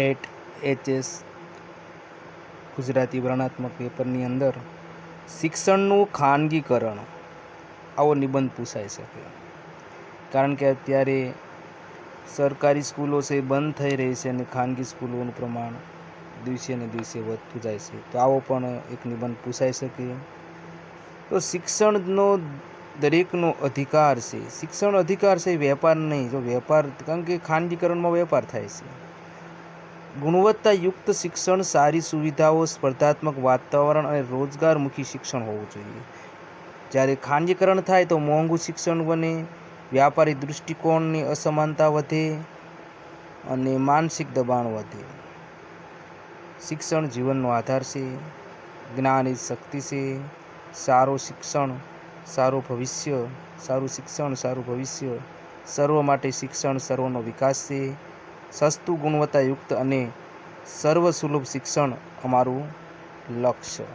Net HS Gujarati વર્ણનાત્મક પેપરની અંદર શિક્ષણનું ખાનગીકરણ આવો નિબંધ પૂછાઈ શકે, કારણ કે અત્યારે સરકારી સ્કૂલો છે બંધ થઈ રહી છે અને ખાનગી સ્કૂલોનું પ્રમાણ દિવસે ને દિવસે વધતું જાય છે. તો આવો પણ એક નિબંધ પૂછાઈ શકે. તો શિક્ષણનો દરેકનો અધિકાર છે. શિક્ષણ અધિકાર છે, વેપાર નહીં. જો વેપાર, કારણ કે ખાનગીકરણમાં વેપાર થાય છે. ગુણવત્તાયુક્ત શિક્ષણ, સારી સુવિધાઓ, સ્પર્ધાત્મક વાતાવરણ અને રોજગારમુખી શિક્ષણ હોવું જોઈએ. જ્યારે ખાનગીકરણ થાય તો મોંઘું શિક્ષણ બને, વ્યાપારી દૃષ્ટિકોણની અસમાનતા વધે અને માનસિક દબાણ વધે. શિક્ષણ જીવનનો આધાર છે. જ્ઞાન એ શક્તિ છે. સારું શિક્ષણ સારું ભવિષ્ય, સારું શિક્ષણ સારું ભવિષ્ય. સર્વ માટે શિક્ષણ સર્વનો વિકાસ છે. સસ્તું, ગુણવત્તાયુક્ત અને સર્વસુલભ શિક્ષણ અમારું લક્ષ્ય.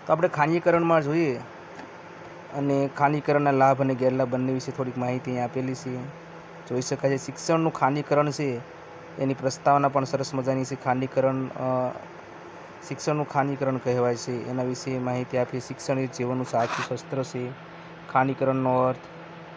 તો આપણે ખાનગીકરણમાં જોઈએ અને ખાનગીકરણના લાભ અને ગેરલાભ બંને વિશે થોડીક માહિતી અહીં આપેલી છે, જોઈ શકાય છે. શિક્ષણનું ખાનગીકરણ છે એની પ્રસ્તાવના પણ સરસ મજાની છે. શિક્ષણનું ખાનગીકરણ કહેવાય છે એના વિશે માહિતી આપીએ. શિક્ષણ એ જીવનનું સાચું શસ્ત્ર છે. ખાનગીકરણનો અર્થ,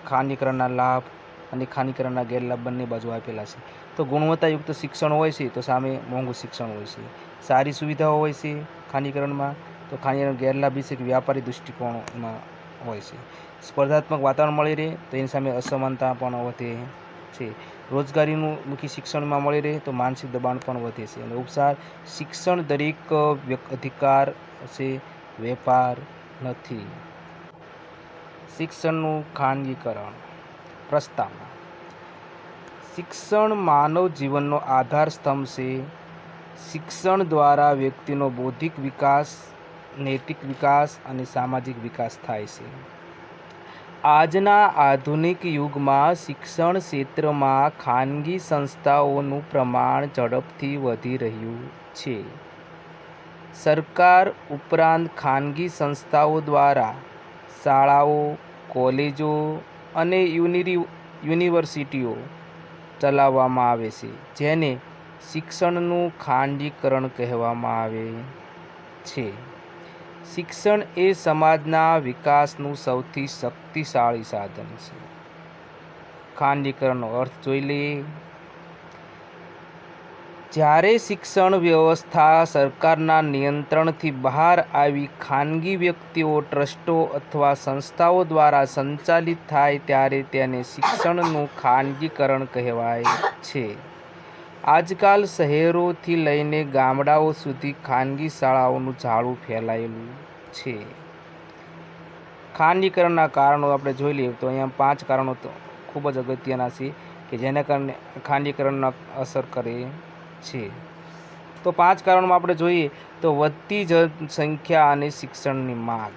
ખાનગીકરણના લાભ અને ખાનગીકરણના ગેરલાભ બંને બાજુ આપેલા છે. તો ગુણવત્તાયુક્ત શિક્ષણ હોય છે તો સામે મોંઘું શિક્ષણ હોય છે. સારી સુવિધાઓ હોય છે ખાનગીકરણમાં, તો ખાનગીકરણ ગેરલાભ છે કે વ્યાપારી દૃષ્ટિકોણ એમાં હોય છે. સ્પર્ધાત્મક વાતાવરણ મળી રહે તો એની સામે અસમાનતા પણ વધે છે. રોજગારીનું મુખી શિક્ષણમાં મળી રહે તો માનસિક દબાણ પણ વધે છે. અને ઉપસાર, શિક્ષણ દરેક અધિકાર છે, વેપાર નથી. શિક્ષણનું ખાનગીકરણ પ્રસ્તાવના. શિક્ષણ માનવ જીવનનો આધાર સ્તંભ છે. શિક્ષણ દ્વારા વ્યક્તિનો બૌદ્ધિક વિકાસ, નૈતિક વિકાસ અને સામાજિક વિકાસ થાય છે. આજના આધુનિક યુગમાં શિક્ષણ ક્ષેત્રમાં ખાનગી સંસ્થાઓનું પ્રમાણ ઝડપથી વધી રહ્યું છે. સરકાર ઉપરાંત ખાનગી સંસ્થાઓ દ્વારા શાળાઓ, કોલેજો અને યુનિવર્સિટીઓ ચલાવવામાં આવે છે, જેને શિક્ષણનું ખાનગીકરણ કહેવામાં આવે છે. શિક્ષણ એ સમાજના વિકાસનું સૌથી શક્તિશાળી સાધન છે. ખાનગીકરણનો અર્થ જોઈ લઈએ. જ્યારે શિક્ષણ વ્યવસ્થા સરકારના નિયંત્રણથી બહાર આવી ખાનગી વ્યક્તિઓ, ટ્રસ્ટો અથવા સંસ્થાઓ દ્વારા સંચાલિત થાય ત્યારે તેને શિક્ષણનું ખાનગીકરણ કહેવાય છે. આજકાલ શહેરોથી લઈને ગામડાઓ સુધી ખાનગી શાળાઓનું જાળું ફેલાયેલું છે. ખાનગીકરણના કારણો આપણે જોઈ લઈએ તો અહીંયા 5 કારણો તો ખૂબ જ અગત્યના છે કે જેના કારણે ખાનગીકરણને અસર કરે છે. તો 5 કારણોમાં આપણે જોઈએ તો વધતી જનસંખ્યા અને શિક્ષણની માંગ.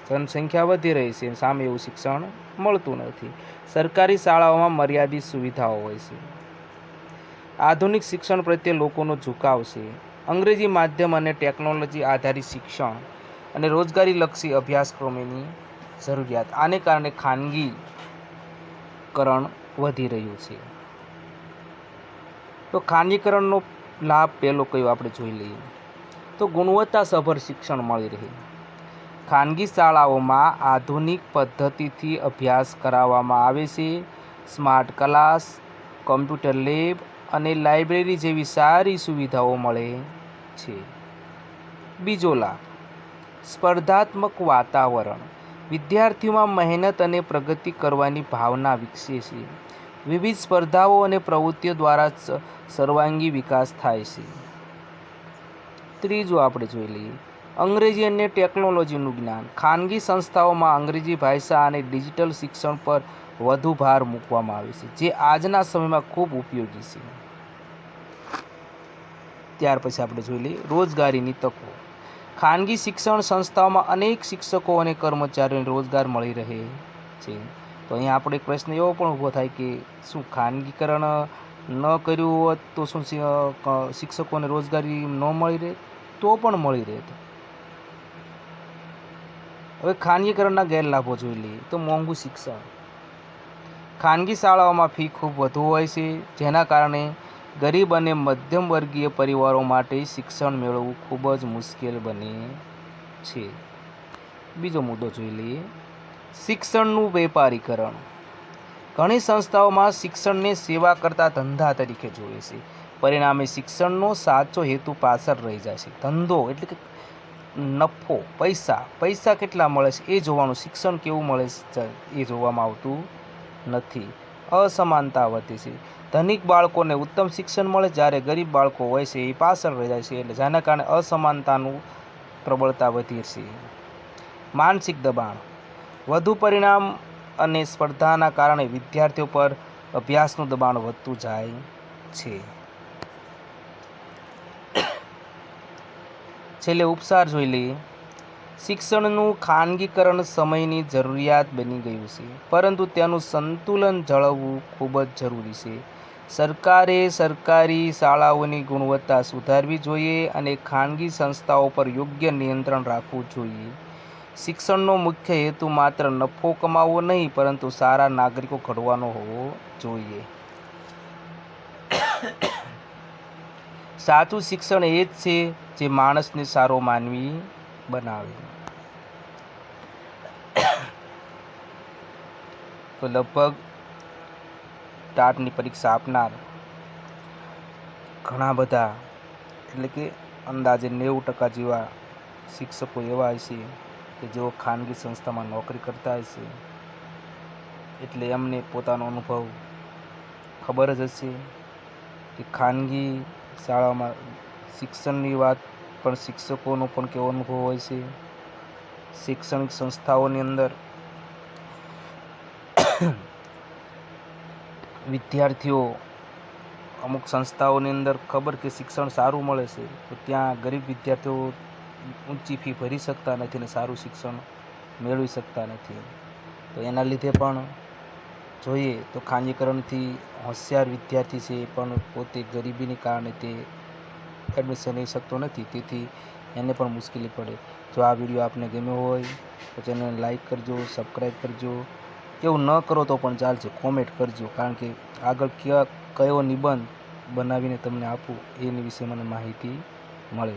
જનસંખ્યા વધી રહી છે, સામે એવું શિક્ષણ મળતું નથી. સરકારી શાળાઓમાં મર્યાદિત સુવિધાઓ હોય છે. આધુનિક શિક્ષણ પ્રત્યે લોકોનો ઝુકાવ છે. અંગ્રેજી માધ્યમ અને ટેકનોલોજી આધારિત શિક્ષણ અને રોજગારીલક્ષી અભ્યાસક્રમોની જરૂરિયાત. આને કારણે ખાનગીકરણ વધી રહ્યું છે. તો ખાનગીકરણનો લાભ પહેલો કયો આપણે જોઈ લઈએ તો ગુણવત્તાસભર શિક્ષણ મળી રહે. ખાનગી શાળાઓમાં આધુનિક પદ્ધતિથી અભ્યાસ કરાવવામાં આવે છે. સ્માર્ટ ક્લાસ, કમ્પ્યુટર લેબ અને લાઇબ્રેરી જેવી સારી સુવિધાઓ મળે છે. બીજો લાભ, સ્પર્ધાત્મક વાતાવરણ. વિદ્યાર્થીઓમાં મહેનત અને પ્રગતિ કરવાની ભાવના વિકસે છે. વિવિધ સ્પર્ધાઓ અને પ્રવૃત્તિઓ દ્વારા સર્વાંગી વિકાસ થાય છે. ત્રીજું આપણે જોઈ લઈએ, અંગ્રેજી અને ટેકનોલોજીનું જ્ઞાન. ખાનગી સંસ્થાઓમાં અંગ્રેજી ભાષા અને ડિજિટલ શિક્ષણ પર વધુ ભાર મૂકવામાં આવે છે, જે આજના સમયમાં ખૂબ ઉપયોગી છે. ત્યાર પછી આપણે જોઈ લઈએ રોજગારીની તકો. ખાનગી શિક્ષણ સંસ્થાઓમાં અનેક શિક્ષકો અને કર્મચારીઓને રોજગાર મળી રહે છે. તો અહીંયા આપણે પ્રશ્ન એવો પણ ઊભો થાય કે શું ખાનગીકરણ ન કર્યું હોત તો શું શિક્ષકોને રોજગારી ન મળી રહે? તો પણ મળી રહે. હવે ખાનગીકરણના ગેરલાભો જોઈ લઈએ તો મોંઘું શિક્ષણ. ખાનગી શાળાઓમાં ફી ખૂબ વધુ હોય છે, જેના કારણે ગરીબ અને મધ્યમ વર્ગીય પરિવારો માટે શિક્ષણ મેળવવું ખૂબ જ મુશ્કેલ બને છે. બીજો મુદ્દો જોઈ લઈએ, શિક્ષણનું વેપારીકરણ. ઘણી સંસ્થાઓમાં શિક્ષણને સેવા કરતા ધંધા તરીકે જોવે છે. પરિણામે શિક્ષણનો સાચો હેતુ પાછળ રહી જાય છે. ધંધો એટલે કે નફો, પૈસા કેટલા મળે છે એ જોવાનું, શિક્ષણ કેવું મળે છે એ જોવામાં આવતું નથી. અસમાનતા વધે છે. ધનિક બાળકોને ઉત્તમ શિક્ષણ મળે, જ્યારે ગરીબ બાળકો હોય છે એ પાછળ રહી જાય છે. એટલે જેના કારણે અસમાનતાનું પ્રબળતા વધી છે. માનસિક દબાણ. વધુ પરિણામ અને સ્પર્ધાના કારણે વિદ્યાર્થીઓ પર અભ્યાસનું દબાણ વધતું જાય છે. છેલ્લે ઉપસાર જોઈ લઈએ. શિક્ષણનું ખાનગીકરણ સમયની જરૂરિયાત બની ગયું છે, પરંતુ તેનું સંતુલન જાળવવું ખૂબ જ જરૂરી છે. સરકારે સરકારી શાળાઓની ગુણવત્તા સુધારવી જોઈએ અને ખાનગી સંસ્થાઓ પર યોગ્ય નિયંત્રણ રાખવું જોઈએ. શિક્ષણનો મુખ્ય હેતુ માત્ર નફો કમાવવો નહીં, પરંતુ સારા નાગરિકો ઘડવાનો હોવો જોઈએ. સાચું શિક્ષણ એ જ છે જે માણસને સારો માનવી બનાવે. તો લગભગ ટાટની પરીક્ષા આપનાર ઘણા બધા, એટલે કે અંદાજે 90% જેવા શિક્ષકો એવા હશે કે જેઓ ખાનગી સંસ્થામાં નોકરી કરતા હશે. એટલે એમને પોતાનો અનુભવ ખબર જ હશે કે ખાનગી શાળામાં શિક્ષણની વાત પણ શિક્ષકોનો પણ કેવો અનુભવ હોય છે. શૈક્ષણિક સંસ્થાઓની અંદર વિદ્યાર્થીઓ, અમુક સંસ્થાઓની અંદર ખબર કે શિક્ષણ સારું મળે છે, તો ત્યાં ગરીબ વિદ્યાર્થીઓ ઊંચી ફી ભરી શકતા નથી અને સારું શિક્ષણ મેળવી શકતા નથી. તો એના લીધે પણ જોઈએ તો ખાનગીકરણથી હોશિયાર વિદ્યાર્થી છે એ પણ પોતે ગરીબીને કારણે તે એડમિશન લઈ શકતો નથી, તેથી એને પણ મુશ્કેલી પડે. જો આ વિડીયો આપને ગમ્યો હોય તો ચેનલને લાઈક કરજો, સબસ્ક્રાઈબ કરજો. એવું ન કરો તો પણ ચાલશે, કોમેન્ટ કરજો, કારણ કે આગળ કયો નિબંધ બનાવીને તમને આપું એની વિશે મને માહિતી મળે.